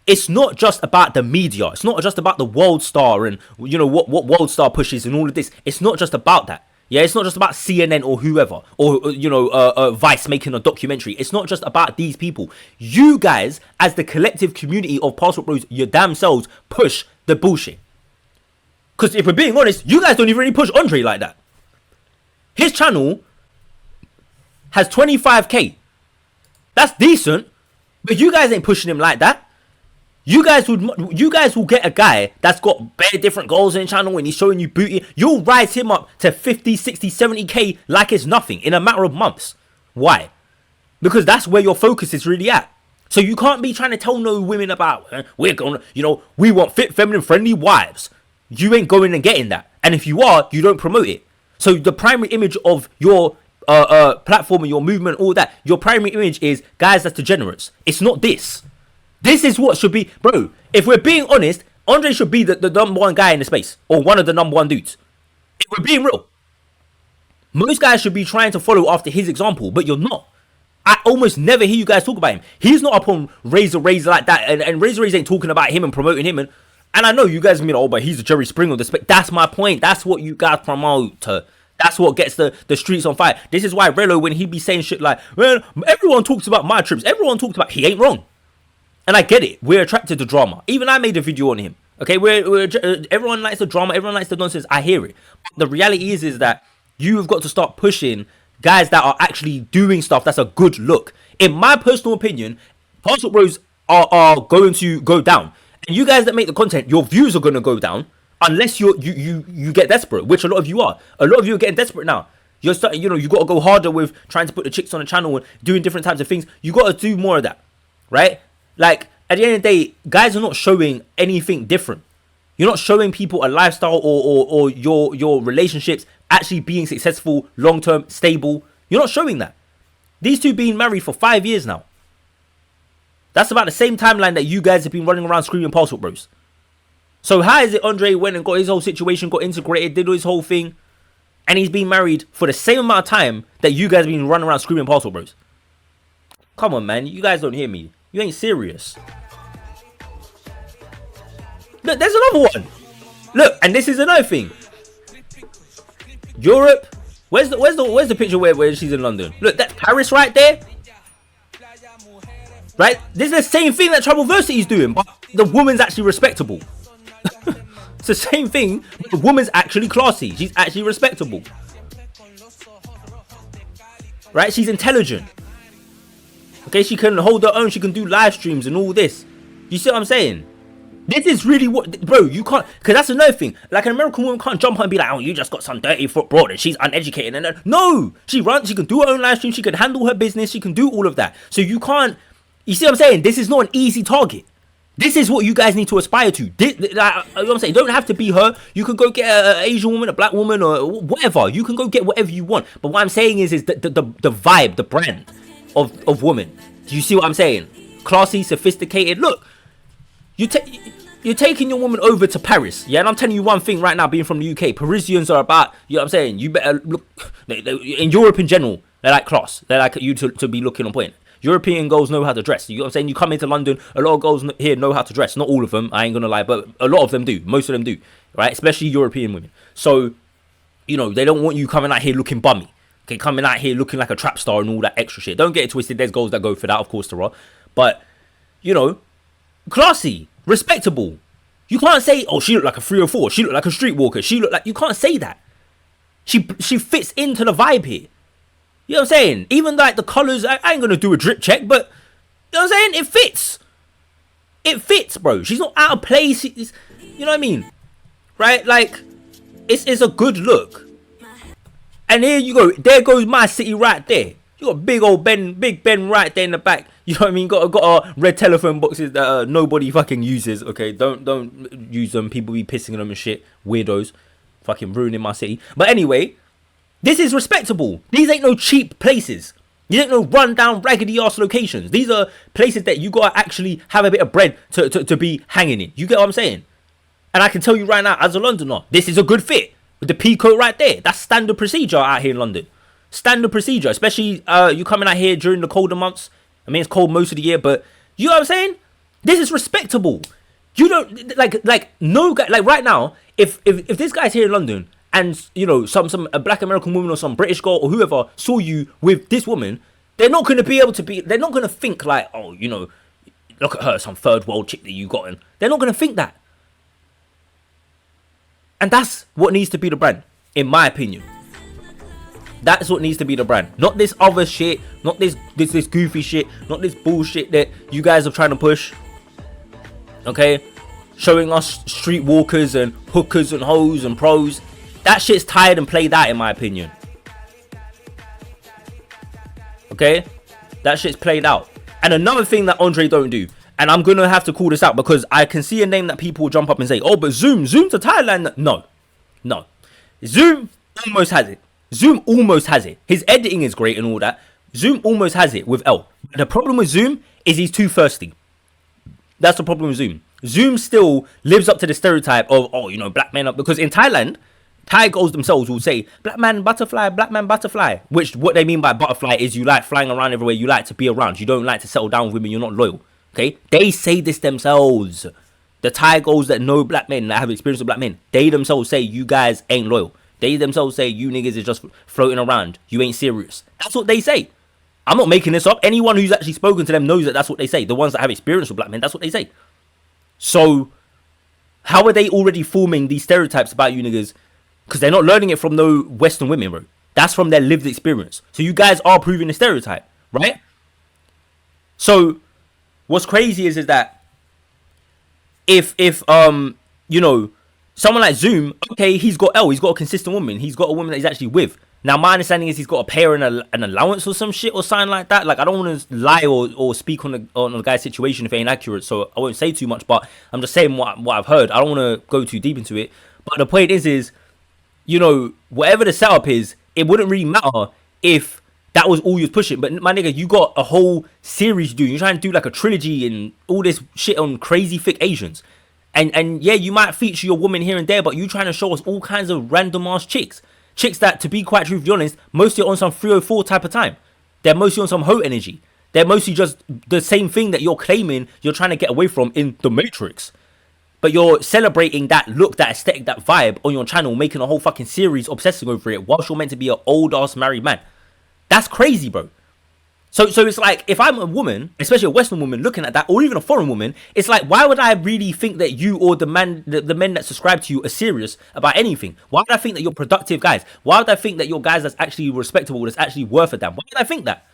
It's not just about the media. It's not just about the World Star and, you know, what World Star pushes and all of this. It's not just about that. Yeah, it's not just about CNN or whoever, or, you know, Vice making a documentary. It's not just about these people. You guys, as the collective community of Passport Bros, your damn selves push the bullshit. Because if we're being honest, you guys don't even really push Andre like that. His channel has 25k. That's decent, but you guys ain't pushing him like that. You guys will get a guy that's got bare different goals in the channel and he's showing you booty. You'll rise him up to 50, 60, 70k like it's nothing in a matter of months. Why? Because that's where your focus is really at. So you can't be trying to tell no women about, we're gonna, you know, we want fit, feminine, friendly wives. You ain't going and getting that. And if you are, you don't promote it. So the primary image of your platform and your movement, all that, your primary image is guys that's degenerates. It's not this. This is what should be, bro. If we're being honest, Andre should be the number one guy in the space, or one of the number one dudes. If we're being real, most guys should be trying to follow after his example, but you're not. I almost never hear you guys talk about him. He's not up on Razor like that, and Razor ain't talking about him and promoting him. And I know you guys mean, oh, but he's a Jerry Springer of the space. That's my point. That's what you guys promote. That's what gets the streets on fire. This is why Relo, when he be saying shit like, well, everyone talks about my trips. Everyone talks about, he ain't wrong. And I get it. We're attracted to drama. Even I made a video on him. Okay, everyone likes the drama. Everyone likes the nonsense. I hear it. The reality is that you have got to start pushing guys that are actually doing stuff that's a good look. In my personal opinion, Passport Bros are going to go down. And you guys that make the content, your views are going to go down unless you get desperate, which a lot of you are. A lot of you are getting desperate now. You're starting, you know, you got to go harder with trying to put the chicks on the channel and doing different types of things. You got to do more of that, right? Like, at the end of the day, guys are not showing anything different. You're not showing people a lifestyle or your relationships actually being successful, long-term, stable. You're not showing that. These two being married for 5 years now. That's about the same timeline that you guys have been running around screaming Passport Bros. So how is it Andre went and got his whole situation, got integrated, did his whole thing, and he's been married for the same amount of time that you guys have been running around screaming Passport Bros? Come on, man. You guys don't hear me. You ain't serious. Look, there's another one. Look, and this is another thing. Europe. Where's the picture where she's in London? Look, that's Paris right there. Right? This is the same thing that Travelversity is doing, but the woman's actually respectable. It's the same thing, but the woman's actually classy. She's actually respectable. Right? She's intelligent. Okay, she can hold her own, she can do live streams and all this. You see what I'm saying? This is really what, bro, you can't, because that's another thing. Like, an American woman can't jump on and be like, oh, you just got some dirty foot broad and she's uneducated. And no, she can do her own live stream, she can handle her business, she can do all of that. So you can't, you see what I'm saying? This is not an easy target. This is what you guys need to aspire to. Like, you know what I'm saying? It don't have to be her. You can go get an Asian woman, a black woman, or whatever. You can go get whatever you want. But what I'm saying is the vibe, the brand of woman. Do you see what I'm saying? Classy, sophisticated. Look, you're taking your woman over to Paris, yeah? And I'm telling you one thing right now, being from the UK, Parisians are about, you know what I'm saying? You better look, in Europe in general, they're like class. They're like you to be looking on point. European girls know how to dress. You know what I'm saying? You come into London, a lot of girls here know how to dress. Not all of them, I ain't gonna lie, but a lot of them do. Most of them do, right? Especially European women. So, you know, they don't want you coming out here looking bummy. Okay, coming out here looking like a trap star and all that extra shit. Don't get it twisted. There's girls that go for that, of course there are. But, you know, classy, respectable. You can't say, oh, she looked like a 304. She looked like a streetwalker. She looked like... You can't say that. She fits into the vibe here. You know what I'm saying? Even like the colours, I ain't gonna do a drip check, but you know what I'm saying? It fits. It fits, bro. She's not out of place. You know what I mean? Right? Like, it's a good look. And here you go. There goes my city right there. You got Big Ben right there in the back. You know what I mean? Got a red telephone boxes that nobody fucking uses. Okay, don't use them. People be pissing on them and shit. Weirdos. Fucking ruining my city. But anyway, this is respectable. These ain't no cheap places. These ain't no run-down, raggedy-ass locations. These are places that you gotta actually have a bit of bread to be hanging in. You get what I'm saying? And I can tell you right now, as a Londoner, this is a good fit. With the peacoat right there. That's standard procedure out here in London. Standard procedure. Especially you coming out here during the colder months. I mean, it's cold most of the year, but you know what I'm saying? This is respectable. You don't, like no guy, like right now, if this guy's here in London and, you know, a black American woman or some British girl or whoever saw you with this woman, they're not going to be able to they're not going to think like, oh, you know, look at her, some third world chick that you got in. They're not going to think that. And that's what needs to be the brand, in my opinion. That's what needs to be the brand. Not this other shit, not this goofy shit, not this bullshit that you guys are trying to push. Okay? Showing us streetwalkers and hookers and hoes and pros. That shit's tired and played out, in my opinion. Okay? That shit's played out. And another thing that Andre don't do, and I'm gonna have to call this out because I can see a name that people will jump up and say, oh, but Zoom to Thailand. No. Zoom almost has it. Zoom almost has it. His editing is great and all that. Zoom almost has it with L. The problem with Zoom is he's too thirsty. That's the problem with Zoom. Zoom still lives up to the stereotype of, oh, you know, black men up. Because in Thailand, Thai girls themselves will say, black man butterfly. Which, what they mean by butterfly is you like flying around everywhere. You like to be around. You don't like to settle down with women. You're not loyal. Okay? They say this themselves. The Thai girls that know black men, that have experience with black men, they themselves say you guys ain't loyal. They themselves say you niggas is just floating around. You ain't serious. That's what they say. I'm not making this up. Anyone who's actually spoken to them knows that that's what they say. The ones that have experience with black men, that's what they say. So, how are they already forming these stereotypes about you niggas? Because they're not learning it from no Western women, bro. That's from their lived experience. So you guys are proving the stereotype, right? So, what's crazy is that if you know, someone like Zoom, okay, he's got a consistent woman. He's got a woman that he's actually with. Now, my understanding is he's got a pair and an allowance or some shit or something like that. Like, I don't want to lie or speak on the guy's situation if it ain't accurate, so I won't say too much, but I'm just saying what I've heard. I don't want to go too deep into it. But the point is, you know, whatever the setup is, it wouldn't really matter if that was all you was pushing. But my nigga, you got a whole series to do. You're trying to do like a trilogy and all this shit on crazy thick Asians. And yeah, you might feature your woman here and there, but you trying to show us all kinds of random ass chicks. Chicks that, to be quite truthfully honest, mostly on some 304 type of time. They're mostly on some hoe energy. They're mostly just the same thing that you're claiming you're trying to get away from in The Matrix. But you're celebrating that look, that aesthetic, that vibe on your channel, making a whole fucking series obsessing over it whilst you're meant to be an old ass married man. That's crazy, bro. So it's like, if I'm a woman, especially a Western woman looking at that, or even a foreign woman, it's like, why would I really think that you or the men that subscribe to you are serious about anything? Why would I think that you're productive guys? Why would I think that you're guys that's actually respectable, that's actually worth a damn? Why would I think that?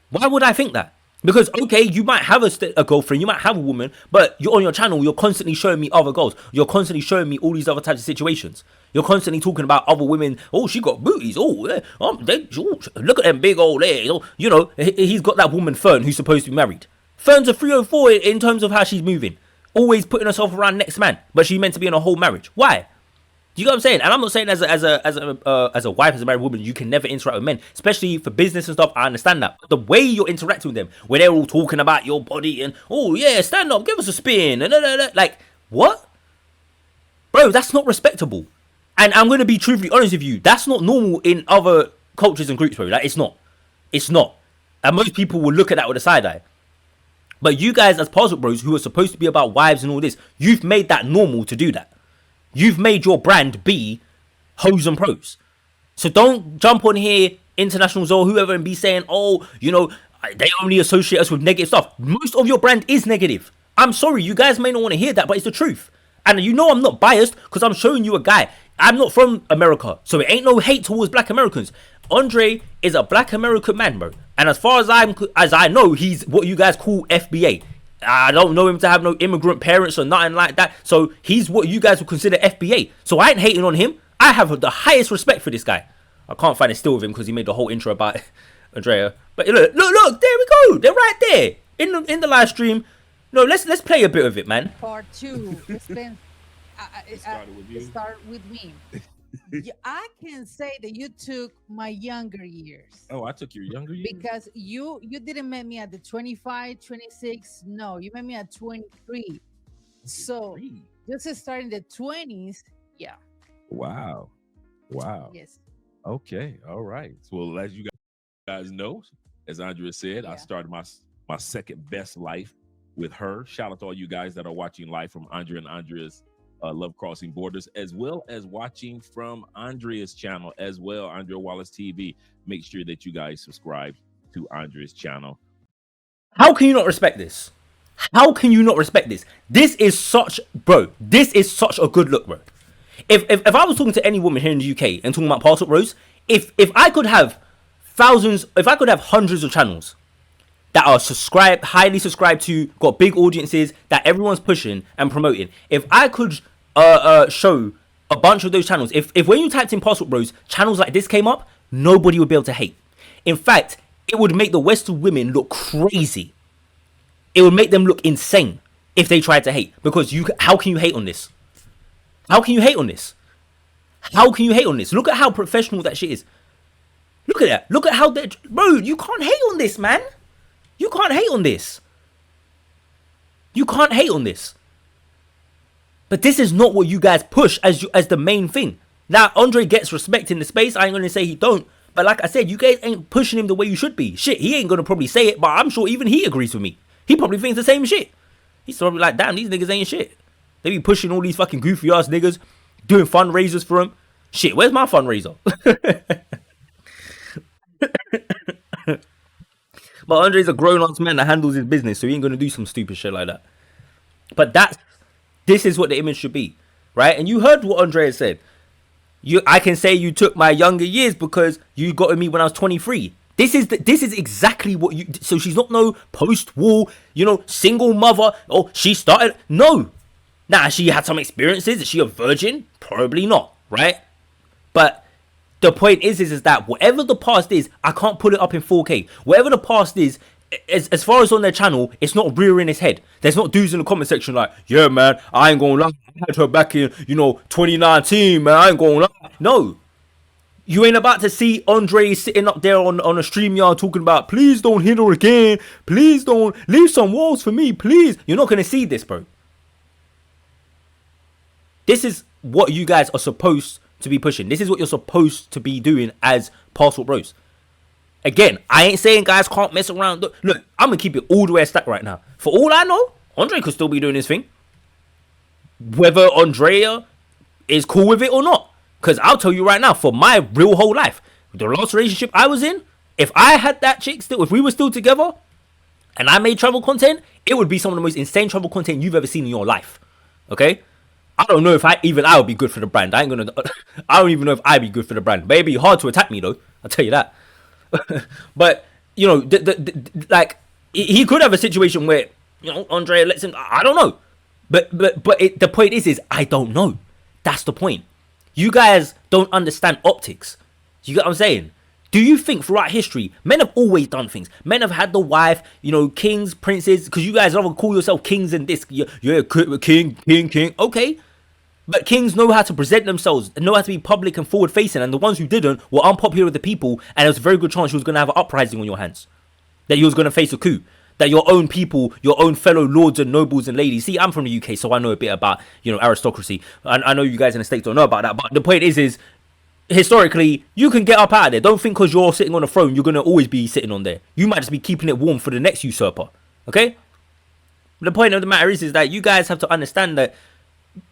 Why would I think that? Because, okay, you might have a girlfriend, you might have a woman, but you're on your channel, you're constantly showing me other girls. You're constantly showing me all these other types of situations. You're constantly talking about other women. Oh, she got booties. Oh, yeah. Look at them big old legs. Oh, you know, he's got that woman, Fern, who's supposed to be married. Fern's a 304 in terms of how she's moving. Always putting herself around next man, but she's meant to be in a whole marriage. Why? Do you know what I'm saying? And I'm not saying as a wife, as a married woman, you can never interact with men, especially for business and stuff. I understand that. But the way you're interacting with them, where they're all talking about your body and, oh yeah, stand up, give us a spin, and like, what? Bro, that's not respectable. And I'm going to be truthfully honest with you. That's not normal in other cultures and groups, bro. Like, it's not. It's not. And most people will look at that with a side eye. But you guys as Parcel Bros, who are supposed to be about wives and all this, you've made that normal to do that. You've made your brand be hoes and pros. So don't jump on here, International Zoe, whoever, and be saying, oh, you know, they only associate us with negative stuff. Most of your brand is negative. I'm sorry, you guys may not want to hear that, but it's the truth. And you know I'm not biased because I'm showing you a guy. I'm not from America, so it ain't no hate towards black Americans. Andre is a black American man, bro. And as far as I know, he's what you guys call FBA. I don't know him to have no immigrant parents or nothing like that. So he's what you guys would consider FBA. So I ain't hating on him. I have the highest respect for this guy. I can't find it still with him because he made the whole intro about Andrea. But look, there we go. They're right there in the live stream. No, let's play a bit of it, man. Part 2. It's been start with me. I can say that you took my younger years. Oh, I took your younger years? Because you didn't meet me at the 25, 26. No, you met me at 23. So just starting the 20s. Yeah. Wow. Yes. Okay. All right. Well, as you guys know, as Andrea said, I started my second best life with her. Shout out to all you guys that are watching live from Andrea and Andrea's Love Crossing Borders, as well as watching from Andrea's channel as well, Andrea Wallace TV. Make sure that you guys subscribe to Andrea's channel. How can you not respect this? How can you not respect this? This is such a good look, bro. If I was talking to any woman here in the UK and talking about Parcel Bros, if I could have hundreds of channels that are highly subscribed to, got big audiences that everyone's pushing and promoting, if I could show a bunch of those channels, if when you typed in Parcel Bros, channels like this came up, nobody would be able to hate. In fact, it would make the Western women look crazy. It would make them look insane if they tried to hate. Because how can you hate on this? How can you hate on this? How can you hate on this? Look at how professional that shit is. Look at that. Look at how they... Bro, you can't hate on this, man. You can't hate on this. You can't hate on this. But this is not what you guys push as the main thing. Now, Andre gets respect in the space. I ain't going to say he don't. But like I said, you guys ain't pushing him the way you should be. Shit, he ain't going to probably say it, but I'm sure even he agrees with me. He probably thinks the same shit. He's probably like, damn, these niggas ain't shit. They be pushing all these fucking goofy ass niggas, doing fundraisers for him. Shit, where's my fundraiser? But Andre's a grown-ass man that handles his business, so he ain't gonna do some stupid shit like that. But this is what the image should be, right? And you heard what Andrea said. I can say you took my younger years because you got with me when I was 23. This is exactly what you. So she's not no post-war, single mother. Oh, she started. No, she had some experiences. Is she a virgin? Probably not, right? But the point is that whatever the past is, I can't put it up in 4K. Whatever the past is, as far as on their channel, it's not rearing its head. There's not dudes in the comment section like, yeah, man, I ain't gonna lie. I had her back in, 2019, man. I ain't gonna lie. No. You ain't about to see Andre sitting up there on a StreamYard talking about, please don't hit her again. Please don't leave some walls for me, please. You're not gonna see this, bro. This is what you guys are supposed to be pushing. This is what you're supposed to be doing as Parcel Bros. Again, I ain't saying guys can't mess around. Look, I'm gonna keep it all the way stacked right now. For all I know, Andre could still be doing his thing. Whether Andrea is cool with it or not. Because I'll tell you right now, for my real whole life, the last relationship I was in, if I had that chick still, if we were still together, and I made travel content, it would be some of the most insane travel content you've ever seen in your life. Okay? I don't know if I would be good for the brand. I don't even know if I'd be good for the brand. But it'd be hard to attack me though. I'll tell you that. But like he could have a situation where Andre lets him. I don't know. But the point is I don't know. That's the point. You guys don't understand optics. You get what I'm saying? Do you think throughout history, men have always done things? Men have had the wife, kings, princes, because you guys love to call yourself kings and this. You're king. Okay. But kings know how to present themselves, know how to be public and forward facing. And the ones who didn't were unpopular with the people. And there's a very good chance you was going to have an uprising on your hands. That you was going to face a coup. That your own people, your own fellow lords and nobles and ladies. See, I'm from the UK, so I know a bit about, aristocracy. I know you guys in the States don't know about that. But the point is historically, you can get up out of there. Don't think because you're sitting on a throne, you're going to always be sitting on there. You might just be keeping it warm for the next usurper. Okay? The point of the matter is that you guys have to understand that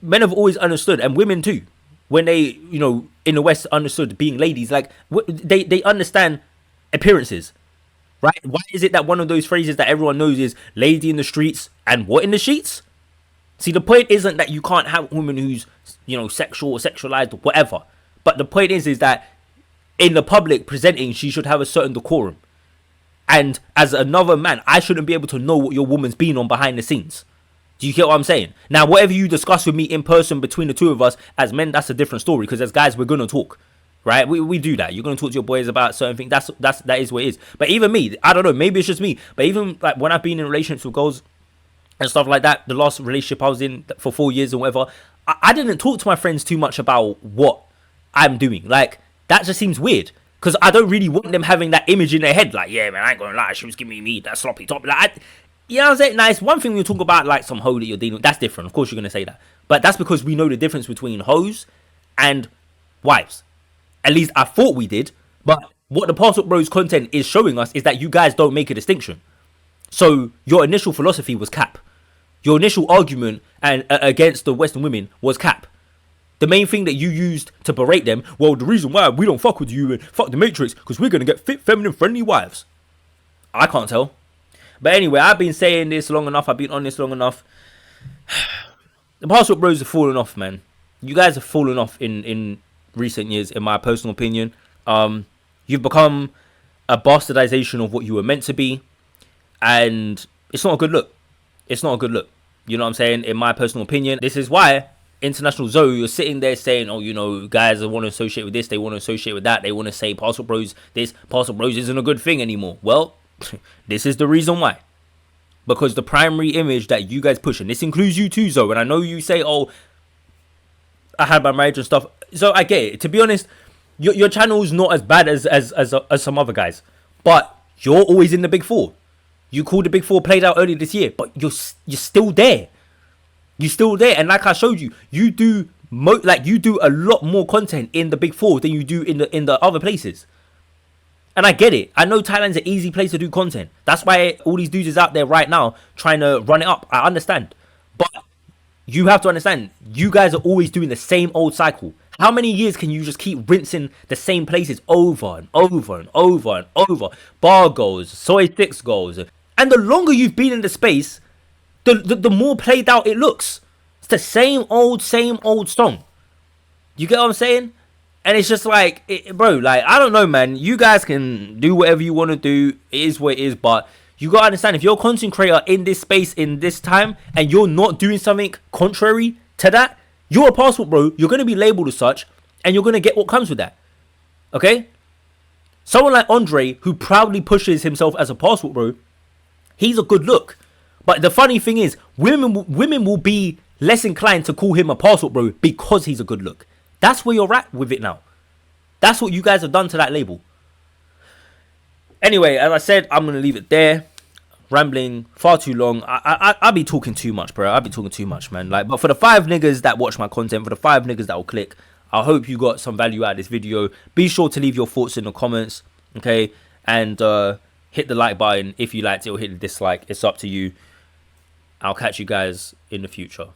men have always understood, and women too, when they, you know, in the West understood being ladies, like, they understand appearances. Right? Why is it that one of those phrases that everyone knows is lady in the streets and what in the sheets? See, the point isn't that you can't have a woman who's, you know, sexual or sexualized or whatever. But the point is that in the public presenting, she should have a certain decorum. And as another man, I shouldn't be able to know what your woman's been on behind the scenes. Do you get what I'm saying? Now, whatever you discuss with me in person between the two of us as men, that's a different story. Because as guys, we're going to talk. Right, we do that. You're gonna talk to your boys about certain things. That is what it is. But even me, I don't know. Maybe it's just me. But even like when I've been in relationships with girls and stuff like that, the last relationship I was in for 4 years or whatever, I didn't talk to my friends too much about what I'm doing. Like that just seems weird because I don't really want them having that image in their head. Like, yeah, man, I ain't gonna lie, she was giving me that sloppy top. Like, you know what I'm saying? Now, it's one thing when you talk about like some hoe that you're dealing with. That's different. Of course, you're gonna say that. But that's because we know the difference between hoes and wives. At least I thought we did. But what the Passport Bros content is showing us is that you guys don't make a distinction. So your initial philosophy was cap. Your initial argument and against the Western women was cap. The main thing that you used to berate them, well, the reason why we don't fuck with you and fuck the Matrix, because we're going to get fit, feminine, friendly wives. I can't tell. But anyway, I've been saying this long enough. I've been on this long enough. The Passport Bros have fallen off, man. You guys have fallen off in recent years, in my personal opinion. You've become a bastardization of what you were meant to be, and it's not a good look. It's not a good look. You know what I'm saying? In my personal opinion, this is why International Zoe, you're sitting there saying, oh, you know, guys want to associate with this, they want to associate with that, they want to say Passport Bros this, Passport Bros isn't a good thing anymore. Well, this is the reason why. Because the primary image that you guys push, and this includes you too, Zoe, and I know you say, oh, I had my marriage and stuff. So I get it. To be honest, your channel is not as bad as some other guys, but you're always in the big four. You called the big four played out earlier this year, but you're still there. You're still there, and like I showed you, you do a lot more content in the big four than you do in the other places. And I get it. I know Thailand's an easy place to do content. That's why all these dudes is out there right now trying to run it up. I understand, but you have to understand, you guys are always doing the same old cycle. How many years can you just keep rinsing the same places over and over and over and over? Bar goals, soy sticks goals. And the longer you've been in the space, the more played out it looks. It's the same old song. You get what I'm saying? And it's just like, bro, like, I don't know, man. You guys can do whatever you want to do. It is what it is, but you gotta understand, if you're a content creator in this space, in this time, and you're not doing something contrary to that, you're a Passport Bro. You're gonna be labeled as such, and you're gonna get what comes with that. Okay? Someone like Andre, who proudly pushes himself as a Passport Bro, he's a good look. But the funny thing is, women will be less inclined to call him a Passport Bro because he's a good look. That's where you're at with it now. That's what you guys have done to that label. Anyway, as I said, I'm going to leave it there. Rambling far too long. I be talking too much, bro. I be talking too much, man. Like, but for the 5 niggas that watch my content, for the 5 niggas that will click, I hope you got some value out of this video. Be sure to leave your thoughts in the comments, okay? And hit the like button if you liked it, or hit the dislike. It's up to you. I'll catch you guys in the future.